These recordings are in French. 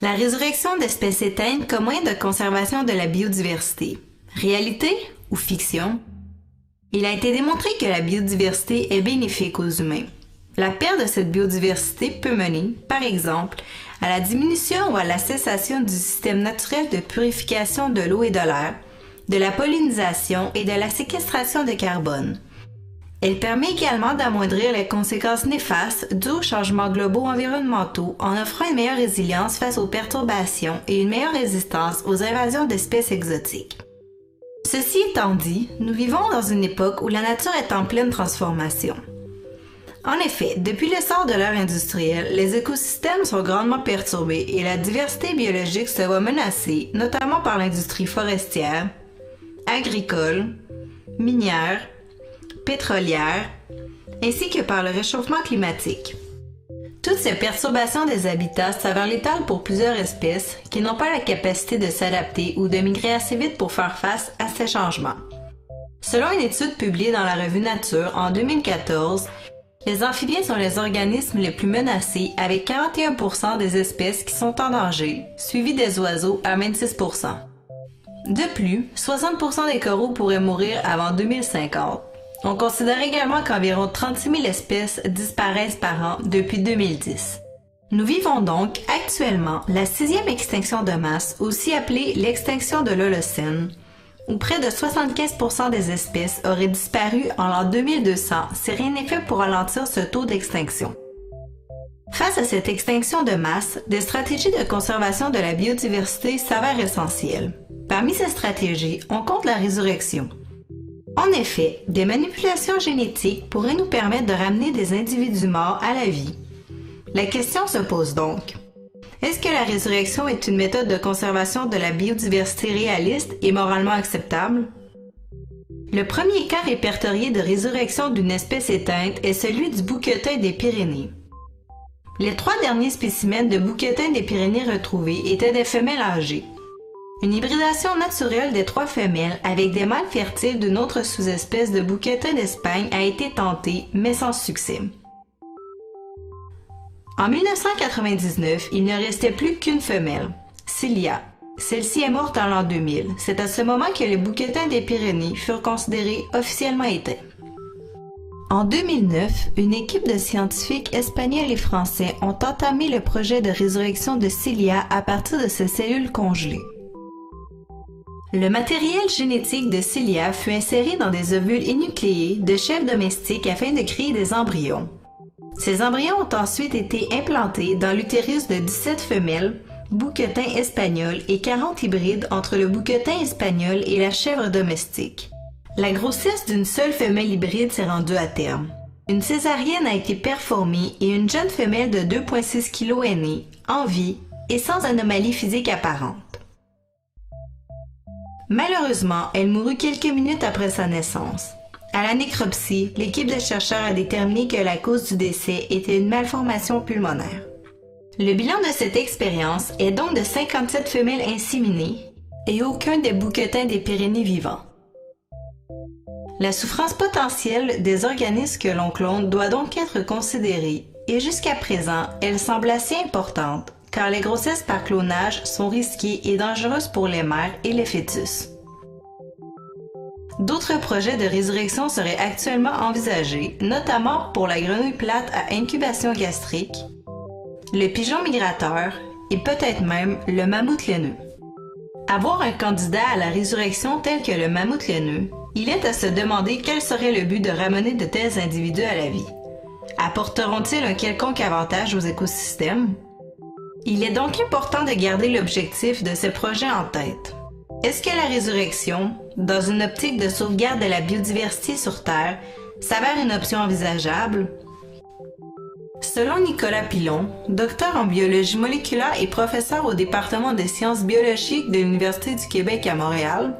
La résurrection d'espèces éteintes comme moyen de conservation de la biodiversité. Réalité ou fiction? Il a été démontré que la biodiversité est bénéfique aux humains. La perte de cette biodiversité peut mener, par exemple, à la diminution ou à la cessation du système naturel de purification de l'eau et de l'air, de la pollinisation et de la séquestration de carbone. Elle permet également d'amoindrir les conséquences néfastes dues aux changements globaux environnementaux en offrant une meilleure résilience face aux perturbations et une meilleure résistance aux invasions d'espèces exotiques. Ceci étant dit, nous vivons dans une époque où la nature est en pleine transformation. En effet, depuis l'essor de l'ère industrielle, les écosystèmes sont grandement perturbés et la diversité biologique se voit menacée, notamment par l'industrie forestière, agricole, minière, pétrolière, ainsi que par le réchauffement climatique. Toutes ces perturbations des habitats s'avèrent létales pour plusieurs espèces qui n'ont pas la capacité de s'adapter ou de migrer assez vite pour faire face à ces changements. Selon une étude publiée dans la revue Nature en 2014, les amphibiens sont les organismes les plus menacés avec 41% des espèces qui sont en danger, suivis des oiseaux à 26%. De plus, 60% des coraux pourraient mourir avant 2050. On considère également qu'environ 36 000 espèces disparaissent par an depuis 2010. Nous vivons donc actuellement la 6e extinction de masse, aussi appelée l'extinction de l'Holocène, où près de 75% des espèces auraient disparu en l'an 2200 si rien n'est fait pour ralentir ce taux d'extinction. Face à cette extinction de masse, des stratégies de conservation de la biodiversité s'avèrent essentielles. Parmi ces stratégies, on compte la résurrection. En effet, des manipulations génétiques pourraient nous permettre de ramener des individus morts à la vie. La question se pose donc, est-ce que la résurrection est une méthode de conservation de la biodiversité réaliste et moralement acceptable? Le premier cas répertorié de résurrection d'une espèce éteinte est celui du bouquetin des Pyrénées. Les 3 derniers spécimens de bouquetin des Pyrénées retrouvés étaient des femelles âgées. Une hybridation naturelle des 3 femelles avec des mâles fertiles d'une autre sous-espèce de bouquetin d'Espagne a été tentée, mais sans succès. En 1999, il ne restait plus qu'une femelle, Cilia. Celle-ci est morte en l'an 2000. C'est à ce moment que les bouquetins des Pyrénées furent considérés officiellement éteints. En 2009, une équipe de scientifiques espagnols et français ont entamé le projet de résurrection de Cilia à partir de ces cellules congelées. Le matériel génétique de Cilia fut inséré dans des ovules énucléés de chèvres domestiques afin de créer des embryons. Ces embryons ont ensuite été implantés dans l'utérus de 17 femelles, bouquetins espagnols et 40 hybrides entre le bouquetin espagnol et la chèvre domestique. La grossesse d'une seule femelle hybride s'est rendue à terme. Une césarienne a été performée et une jeune femelle de 2,6 kg est née, en vie et sans anomalie physique apparente. Malheureusement, elle mourut quelques minutes après sa naissance. À la nécropsie, l'équipe de chercheurs a déterminé que la cause du décès était une malformation pulmonaire. Le bilan de cette expérience est donc de 57 femelles inséminées et aucun des bouquetins des Pyrénées vivants. La souffrance potentielle des organismes que l'on clone doit donc être considérée et jusqu'à présent, elle semble assez importante car les grossesses par clonage sont risquées et dangereuses pour les mères et les fœtus. D'autres projets de résurrection seraient actuellement envisagés, notamment pour la grenouille plate à incubation gastrique, le pigeon migrateur et peut-être même le mammouth laineux. Avoir un candidat à la résurrection tel que le mammouth laineux, il est à se demander quel serait le but de ramener de tels individus à la vie. Apporteront-ils un quelconque avantage aux écosystèmes? Il est donc important de garder l'objectif de ce projet en tête. Est-ce que la résurrection, dans une optique de sauvegarde de la biodiversité sur Terre, s'avère une option envisageable? Selon Nicolas Pilon, docteur en biologie moléculaire et professeur au département des sciences biologiques de l'Université du Québec à Montréal,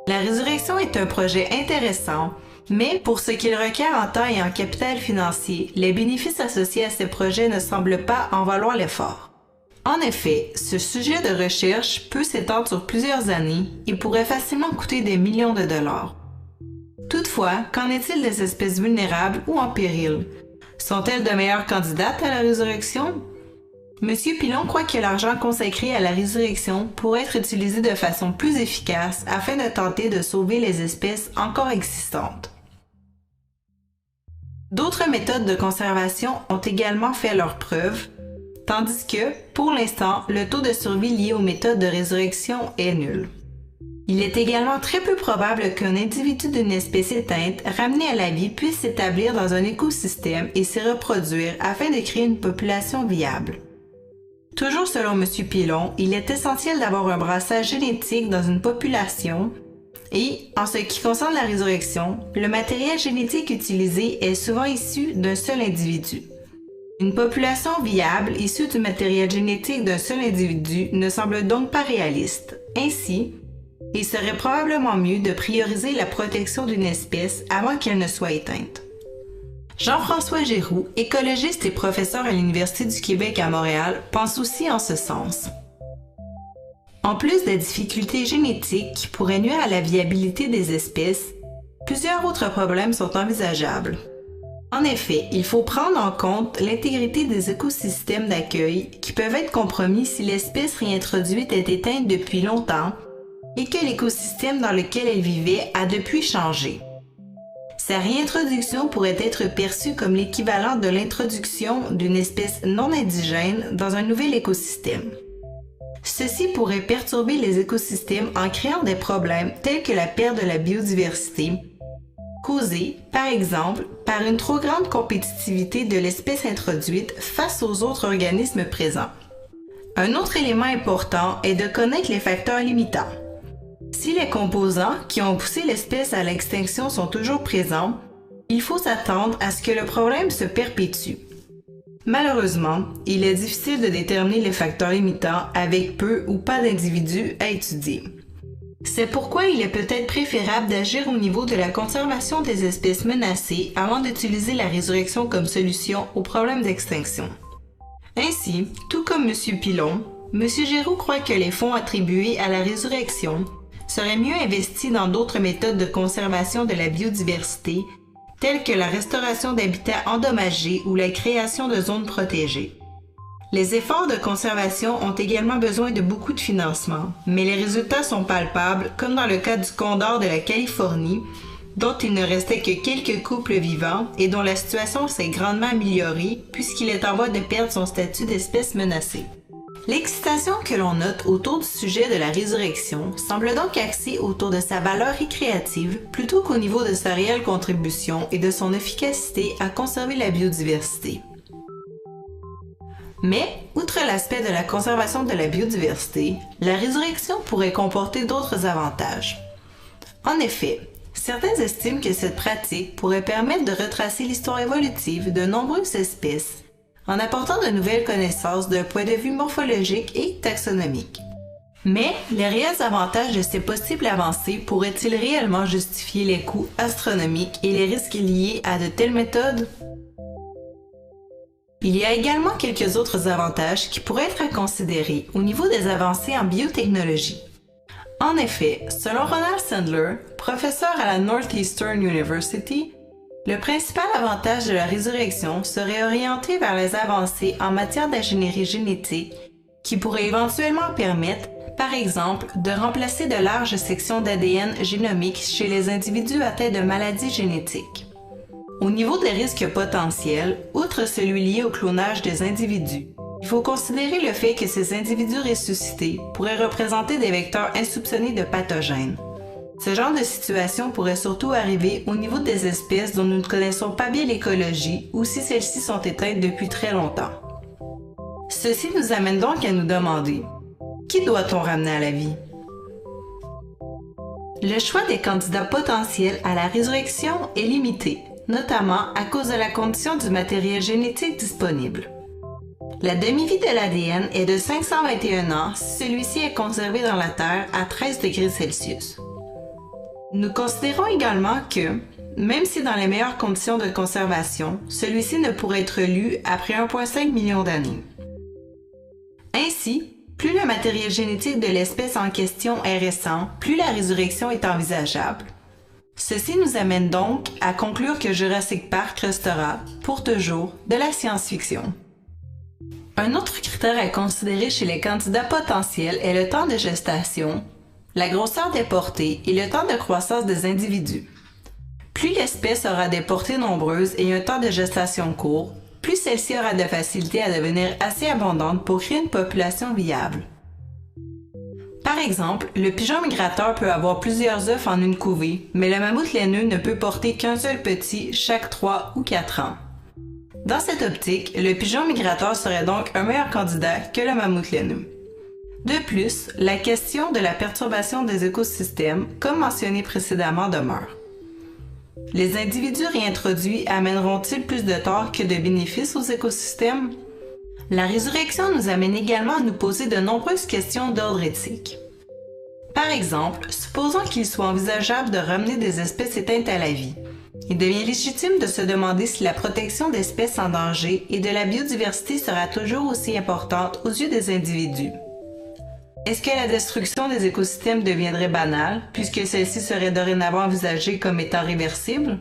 la résurrection est un projet intéressant, mais pour ce qu'il requiert en temps et en capital financier, les bénéfices associés à ces projets ne semblent pas en valoir l'effort. En effet, ce sujet de recherche peut s'étendre sur plusieurs années et pourrait facilement coûter des millions de dollars. Toutefois, qu'en est-il des espèces vulnérables ou en péril? Sont-elles de meilleures candidates à la résurrection? M. Pilon croit que l'argent consacré à la résurrection pourrait être utilisé de façon plus efficace afin de tenter de sauver les espèces encore existantes. D'autres méthodes de conservation ont également fait leurs preuves, tandis que, pour l'instant, le taux de survie lié aux méthodes de résurrection est nul. Il est également très peu probable qu'un individu d'une espèce éteinte ramené à la vie puisse s'établir dans un écosystème et s'y reproduire afin de créer une population viable. Toujours selon M. Pilon, il est essentiel d'avoir un brassage génétique dans une population et, en ce qui concerne la résurrection, le matériel génétique utilisé est souvent issu d'un seul individu. Une population viable issue du matériel génétique d'un seul individu ne semble donc pas réaliste. Ainsi, il serait probablement mieux de prioriser la protection d'une espèce avant qu'elle ne soit éteinte. Jean-François Giroux, écologiste et professeur à l'Université du Québec à Montréal, pense aussi en ce sens. En plus des difficultés génétiques qui pourraient nuire à la viabilité des espèces, plusieurs autres problèmes sont envisageables. En effet, il faut prendre en compte l'intégrité des écosystèmes d'accueil qui peuvent être compromis si l'espèce réintroduite est éteinte depuis longtemps et que l'écosystème dans lequel elle vivait a depuis changé. Sa réintroduction pourrait être perçue comme l'équivalent de l'introduction d'une espèce non indigène dans un nouvel écosystème. Ceci pourrait perturber les écosystèmes en créant des problèmes tels que la perte de la biodiversité, causée, par exemple, par une trop grande compétitivité de l'espèce introduite face aux autres organismes présents. Un autre élément important est de connaître les facteurs limitants. Si les composants qui ont poussé l'espèce à l'extinction sont toujours présents, il faut s'attendre à ce que le problème se perpétue. Malheureusement, il est difficile de déterminer les facteurs limitants avec peu ou pas d'individus à étudier. C'est pourquoi il est peut-être préférable d'agir au niveau de la conservation des espèces menacées avant d'utiliser la résurrection comme solution aux problèmes d'extinction. Ainsi, tout comme M. Pilon, M. Giroux croit que les fonds attribués à la résurrection seraient mieux investis dans d'autres méthodes de conservation de la biodiversité, telles que la restauration d'habitats endommagés ou la création de zones protégées. Les efforts de conservation ont également besoin de beaucoup de financement, mais les résultats sont palpables, comme dans le cas du condor de la Californie, dont il ne restait que quelques couples vivants et dont la situation s'est grandement améliorée puisqu'il est en voie de perdre son statut d'espèce menacée. L'excitation que l'on note autour du sujet de la résurrection semble donc axée autour de sa valeur récréative plutôt qu'au niveau de sa réelle contribution et de son efficacité à conserver la biodiversité. Mais, outre l'aspect de la conservation de la biodiversité, la résurrection pourrait comporter d'autres avantages. En effet, certains estiment que cette pratique pourrait permettre de retracer l'histoire évolutive de nombreuses espèces en apportant de nouvelles connaissances d'un point de vue morphologique et taxonomique. Mais les réels avantages de ces possibles avancées pourraient-ils réellement justifier les coûts astronomiques et les risques liés à de telles méthodes? Il y a également quelques autres avantages qui pourraient être à considérer au niveau des avancées en biotechnologie. En effet, selon Ronald Sandler, professeur à la Northeastern University, le principal avantage de la résurrection serait orienté vers les avancées en matière d'ingénierie génétique qui pourraient éventuellement permettre, par exemple, de remplacer de larges sections d'ADN génomiques chez les individus atteints de maladies génétiques. Au niveau des risques potentiels, outre celui lié au clonage des individus, il faut considérer le fait que ces individus ressuscités pourraient représenter des vecteurs insoupçonnés de pathogènes. Ce genre de situation pourrait surtout arriver au niveau des espèces dont nous ne connaissons pas bien l'écologie ou si celles-ci sont éteintes depuis très longtemps. Ceci nous amène donc à nous demander, qui doit-on ramener à la vie? Le choix des candidats potentiels à la résurrection est limité, notamment à cause de la condition du matériel génétique disponible. La demi-vie de l'ADN est de 521 ans si celui-ci est conservé dans la Terre à 13 degrés Celsius. Nous considérons également que, même si dans les meilleures conditions de conservation, celui-ci ne pourrait être lu après 1,5 million d'années. Ainsi, plus le matériel génétique de l'espèce en question est récent, plus la résurrection est envisageable. Ceci nous amène donc à conclure que Jurassic Park restera, pour toujours, de la science-fiction. Un autre critère à considérer chez les candidats potentiels est le temps de gestation, la grosseur des portées et le temps de croissance des individus. Plus l'espèce aura des portées nombreuses et un temps de gestation court, plus celle-ci aura de facilité à devenir assez abondante pour créer une population viable. Par exemple, le pigeon migrateur peut avoir plusieurs œufs en une couvée, mais le mammouth laineux ne peut porter qu'un seul petit chaque 3 ou 4 ans. Dans cette optique, le pigeon migrateur serait donc un meilleur candidat que le mammouth laineux. De plus, la question de la perturbation des écosystèmes, comme mentionné précédemment, demeure. Les individus réintroduits amèneront-ils plus de tort que de bénéfices aux écosystèmes? La résurrection nous amène également à nous poser de nombreuses questions d'ordre éthique. Par exemple, supposons qu'il soit envisageable de ramener des espèces éteintes à la vie. Il devient légitime de se demander si la protection d'espèces en danger et de la biodiversité sera toujours aussi importante aux yeux des individus. Est-ce que la destruction des écosystèmes deviendrait banale, puisque celle-ci serait dorénavant envisagée comme étant réversible?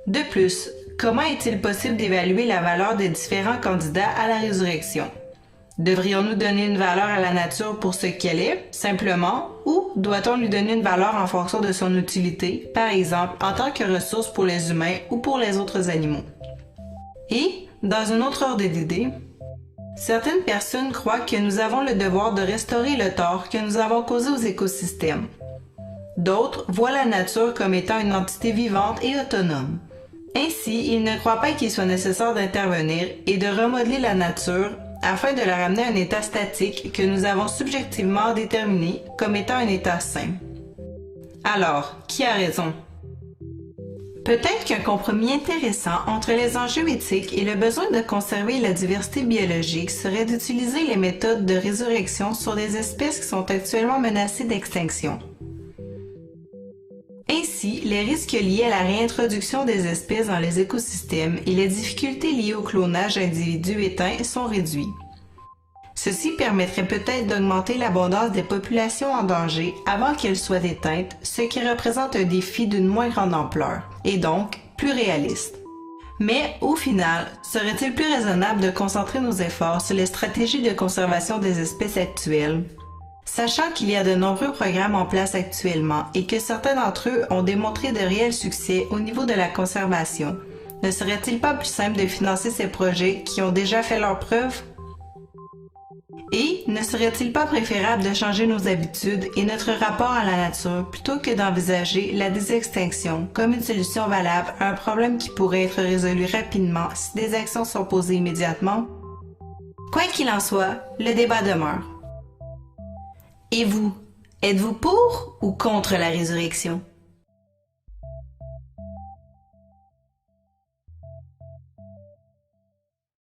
De plus, comment est-il possible d'évaluer la valeur des différents candidats à la résurrection? Devrions-nous donner une valeur à la nature pour ce qu'elle est, simplement, ou doit-on lui donner une valeur en fonction de son utilité, par exemple en tant que ressource pour les humains ou pour les autres animaux? Et, dans un autre ordre d'idée, certaines personnes croient que nous avons le devoir de restaurer le tort que nous avons causé aux écosystèmes. D'autres voient la nature comme étant une entité vivante et autonome. Ainsi, ils ne croient pas qu'il soit nécessaire d'intervenir et de remodeler la nature afin de la ramener à un état statique que nous avons subjectivement déterminé comme étant un état sain. Alors, qui a raison? Peut-être qu'un compromis intéressant entre les enjeux éthiques et le besoin de conserver la diversité biologique serait d'utiliser les méthodes de résurrection sur des espèces qui sont actuellement menacées d'extinction. Ainsi, les risques liés à la réintroduction des espèces dans les écosystèmes et les difficultés liées au clonage d'individus éteints sont réduits. Ceci permettrait peut-être d'augmenter l'abondance des populations en danger avant qu'elles soient éteintes, ce qui représente un défi d'une moins grande ampleur, et donc plus réaliste. Mais, au final, serait-il plus raisonnable de concentrer nos efforts sur les stratégies de conservation des espèces actuelles? Sachant qu'il y a de nombreux programmes en place actuellement et que certains d'entre eux ont démontré de réels succès au niveau de la conservation, ne serait-il pas plus simple de financer ces projets qui ont déjà fait leurs preuves? Et ne serait-il pas préférable de changer nos habitudes et notre rapport à la nature plutôt que d'envisager la désextinction comme une solution valable à un problème qui pourrait être résolu rapidement si des actions sont posées immédiatement? Quoi qu'il en soit, le débat demeure. Et vous, êtes-vous pour ou contre la résurrection?